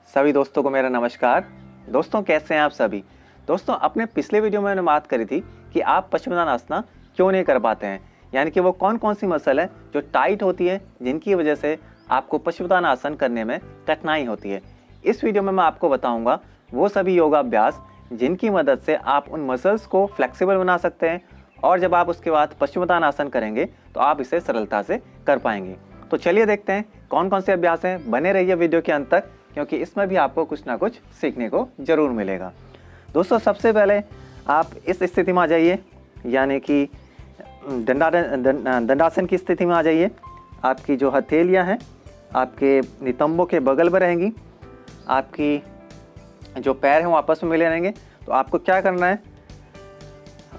सभी दोस्तों को मेरा नमस्कार। दोस्तों कैसे हैं आप सभी। दोस्तों अपने पिछले वीडियो में मैंने बात करी थी कि आप पश्चिमोत्तानासना क्यों नहीं कर पाते हैं, यानी कि वो कौन कौन सी मसल है जो टाइट होती है जिनकी वजह से आपको पश्चिमोत्तानासन करने में कठिनाई होती है। इस वीडियो में मैं आपको बताऊंगा वो सभी योगाभ्यास जिनकी मदद से आप उन मसल्स को फ्लेक्सिबल बना सकते हैं और जब आप उसके बाद पश्चिमोत्तानासन करेंगे तो आप इसे सरलता से कर पाएंगे। तो चलिए देखते हैं कौन कौन से अभ्यास हैं। बने रहिए वीडियो के अंत तक, क्योंकि इसमें भी आपको कुछ ना कुछ सीखने को जरूर मिलेगा। दोस्तों सबसे पहले आप इस स्थिति में आ जाइए, यानी कि दंडासन की स्थिति में आ जाइए। आपकी जो हथेलियां हैं आपके नितंबों के बगल में रहेंगी, आपकी जो पैर हैं वो आपस में मिले रहेंगे। तो आपको क्या करना है,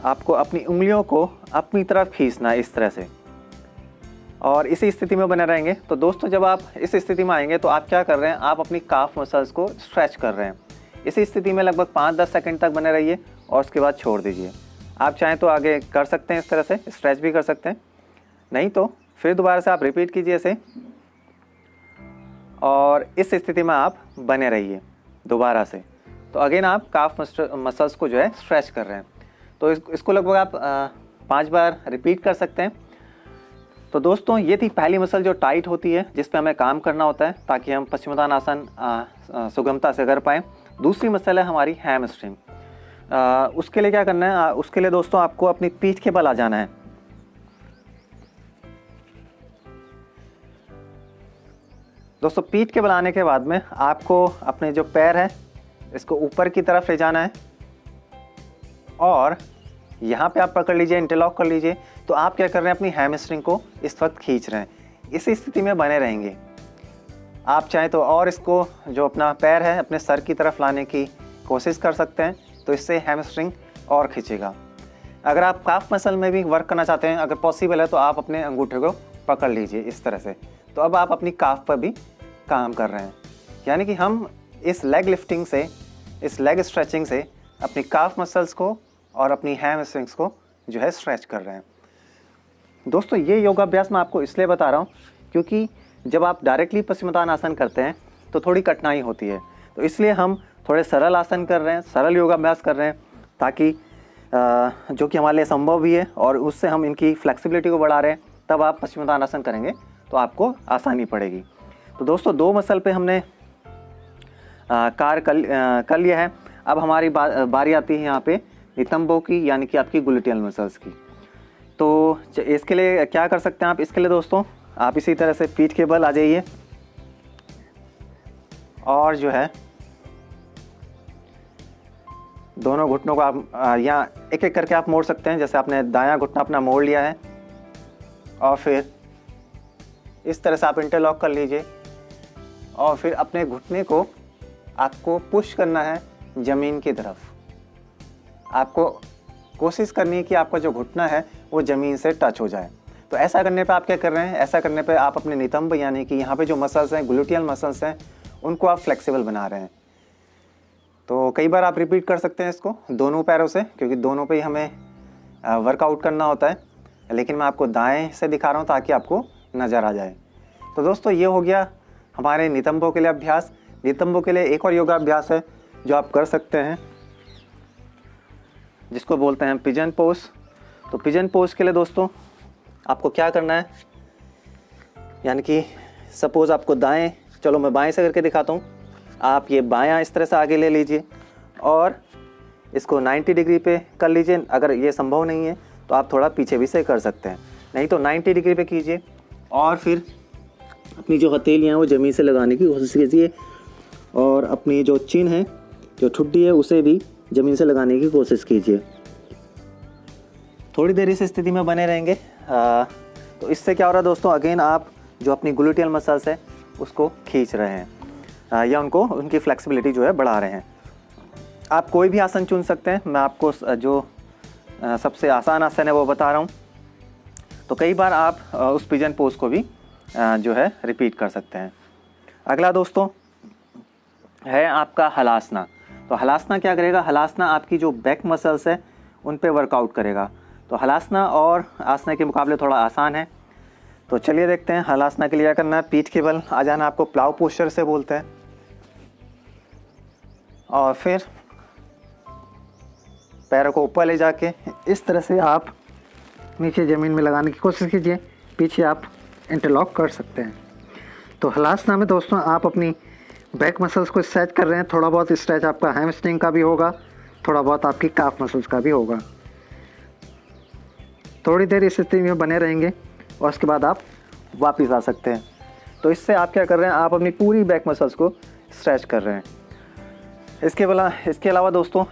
आपको अपनी उंगलियों को अपनी तरफ खींचना है इस तरह से, और इसी स्थिति में बने रहेंगे। तो दोस्तों जब आप इस स्थिति में आएंगे तो आप क्या कर रहे हैं, आप अपनी काफ मसल्स को स्ट्रेच कर रहे हैं। इसी स्थिति में लगभग 5-10 सेकंड तक बने रहिए और उसके बाद छोड़ दीजिए। आप चाहें तो आगे कर सकते हैं, इस तरह से स्ट्रेच भी कर सकते हैं, नहीं तो फिर दोबारा से आप रिपीट कीजिए इसे और इस स्थिति में आप बने रहिए दोबारा से। तो अगेन आप काफ मसल्स को जो है स्ट्रेच कर रहे हैं। तो इसको लगभग आप 5 बार रिपीट कर सकते हैं। तो दोस्तों ये थी पहली मसल जो टाइट होती है, जिस पे हमें काम करना होता है ताकि हम पश्चिमोत्तानासन सुगमता से कर पाएँ। दूसरी मसल है हमारी हैमस्ट्रिंग। उसके लिए क्या करना है, उसके लिए दोस्तों आपको अपनी पीठ के बल आ जाना है। दोस्तों पीठ के बल आने के बाद में आपको अपने जो पैर है इसको ऊपर की तरफ ले जाना है और यहाँ पे आप पकड़ लीजिए, इंटरलॉक कर लीजिए। तो आप क्या कर रहे हैं, अपनी हैमस्ट्रिंग को इस वक्त खींच रहे हैं। इसी स्थिति में बने रहेंगे। आप चाहें तो और इसको जो अपना पैर है अपने सर की तरफ लाने की कोशिश कर सकते हैं, तो इससे हैमस्ट्रिंग और खींचेगा। अगर आप काफ मसल में भी वर्क करना चाहते हैं, अगर पॉसिबल है तो आप अपने अंगूठे को पकड़ लीजिए इस तरह से। तो अब आप अपनी काफ पर भी काम कर रहे हैं, यानी कि हम इस लेग लिफ्टिंग से, इस लेग स्ट्रेचिंग से अपनी काफ मसल्स को और अपनी हैमस्ट्रिंग्स को जो है स्ट्रेच कर रहे हैं। दोस्तों ये योगाभ्यास मैं आपको इसलिए बता रहा हूँ क्योंकि जब आप डायरेक्टली पश्चिमोत्तानासन करते हैं तो थोड़ी कठिनाई होती है। तो इसलिए हम थोड़े सरल आसन कर रहे हैं, सरल योगाभ्यास कर रहे हैं, ताकि जो कि हमारे लिए संभव भी है और उससे हम इनकी फ्लेक्सिबिलिटी को बढ़ा रहे हैं। तब आप पश्चिमोत्तानासन करेंगे तो आपको आसानी पड़ेगी। तो दोस्तों 2 मसल पे हमने कार्य कर लिया है। अब हमारी बारी आती है यहाँ पे नितंबों की, यानी कि आपकी ग्लूटियल मसल्स की। तो इसके लिए क्या कर सकते हैं आप, इसके लिए दोस्तों आप इसी तरह से पीठ के बल आ जाइए और जो है दोनों घुटनों को आप यहाँ एक एक करके आप मोड़ सकते हैं। जैसे आपने दायां घुटना अपना मोड़ लिया है और फिर इस तरह से आप इंटरलॉक कर लीजिए और फिर अपने घुटने को आपको पुश करना है ज़मीन की तरफ। आपको कोशिश करनी है कि आपका जो घुटना है वो ज़मीन से टच हो जाए। तो ऐसा करने पे आप क्या कर रहे हैं, ऐसा करने पे आप अपने नितंब, यानी कि यहाँ पे जो मसल्स हैं, ग्लूटियल मसल्स हैं, उनको आप फ्लेक्सिबल बना रहे हैं। तो कई बार आप रिपीट कर सकते हैं इसको दोनों पैरों से, क्योंकि दोनों पे ही हमें वर्कआउट करना होता है। लेकिन मैं आपको दाएँ से दिखा रहा हूँ ताकि आपको नज़र आ जाए। तो दोस्तों ये हो गया हमारे नितंबों के लिए अभ्यास। नितंबों के लिए एक और योगाभ्यास है जो आप कर सकते हैं, जिसको बोलते हैं पिजन पोज। तो पिजन पोज के लिए दोस्तों आपको क्या करना है, यानी कि सपोज़ आपको दाएं, चलो मैं बाएं से करके दिखाता हूँ। आप ये बायां इस तरह से आगे ले लीजिए और इसको 90 डिग्री पे कर लीजिए। अगर ये संभव नहीं है तो आप थोड़ा पीछे भी से कर सकते हैं, नहीं तो 90 डिग्री पे कीजिए और फिर अपनी जो हथेलियाँ हैं वो ज़मीन से लगाने की कोशिश कीजिए और अपनी जो चिन है, जो ठुड्डी है, उसे भी ज़मीन से लगाने की कोशिश कीजिए। थोड़ी देर इस स्थिति में बने रहेंगे। तो इससे क्या हो रहा है दोस्तों, अगेन आप जो अपनी ग्लूटियल मसल्स है उसको खींच रहे हैं या उनकी फ्लेक्सिबिलिटी जो है बढ़ा रहे हैं। आप कोई भी आसन चुन सकते हैं, मैं आपको जो सबसे आसान आसन है वो बता रहा हूँ। तो कई बार आप उस पिजन पोज को भी जो है रिपीट कर सकते हैं। अगला दोस्तों है आपका हलासना। तो हलासना क्या करेगा, हलासना आपकी जो बैक मसल्स है उन पे वर्कआउट करेगा। तो हलासना और आसना के मुकाबले थोड़ा आसान है। तो चलिए देखते हैं हलासना के लिए क्या करना है। पीठ के बल आ जाना, आपको प्लाव पोस्चर से बोलते हैं। और फिर पैरों को ऊपर ले जाके इस तरह से आप नीचे ज़मीन में लगाने की कोशिश कीजिए। पीछे आप इंटरलॉक कर सकते हैं। तो हलासना में दोस्तों आप अपनी बैक मसल्स को स्ट्रेच कर रहे हैं। थोड़ा बहुत स्ट्रेच आपका हैमस्ट्रिंग का भी होगा, थोड़ा बहुत आपकी काफ मसल्स का भी होगा। थोड़ी देर इस स्थिति में बने रहेंगे और उसके बाद आप वापस आ सकते हैं। तो इससे आप क्या कर रहे हैं, आप अपनी पूरी बैक मसल्स को स्ट्रेच कर रहे हैं। इसके अलावा दोस्तों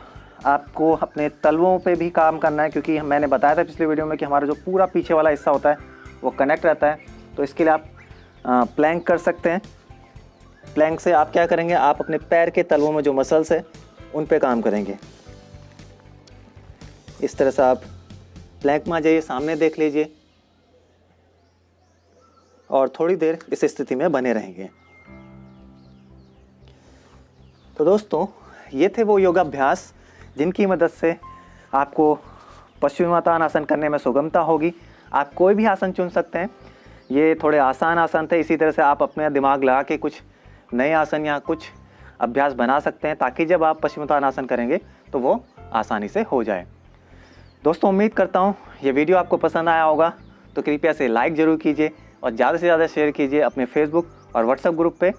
आपको अपने तलवों पे भी काम करना है, क्योंकि मैंने बताया था पिछले वीडियो में कि हमारा जो पूरा पीछे वाला हिस्सा होता है वो कनेक्ट रहता है। तो इसके लिए आप प्लैंक कर सकते हैं। प्लैंक से आप क्या करेंगे, आप अपने पैर के तलवों में जो मसल्स है उन पे काम करेंगे। इस तरह से आप प्लैंक में आ जाइए, सामने देख लीजिए और थोड़ी देर इस स्थिति में बने रहेंगे। तो दोस्तों ये थे वो योगाभ्यास जिनकी मदद से आपको पश्चिमोत्तान करने में सुगमता होगी। आप कोई भी आसन चुन सकते हैं, ये थोड़े आसान आसन थे। इसी तरह से आप अपने दिमाग लगा के कुछ नए आसन या कुछ अभ्यास बना सकते हैं, ताकि जब आप पश्चिमोत्तान करेंगे तो वो आसानी से हो जाए। दोस्तों उम्मीद करता हूँ ये वीडियो आपको पसंद आया होगा, तो कृपया से लाइक ज़रूर कीजिए और ज़्यादा से ज़्यादा शेयर कीजिए अपने फेसबुक और व्हाट्सएप ग्रुप पे।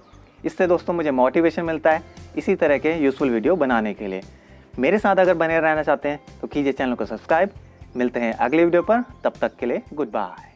इससे दोस्तों मुझे मोटिवेशन मिलता है इसी तरह के यूज़फुल वीडियो बनाने के लिए। मेरे साथ अगर बने रहना चाहते हैं तो कीजिए चैनल को सब्सक्राइब। मिलते हैं अगले वीडियो पर, तब तक के लिए गुड बाय।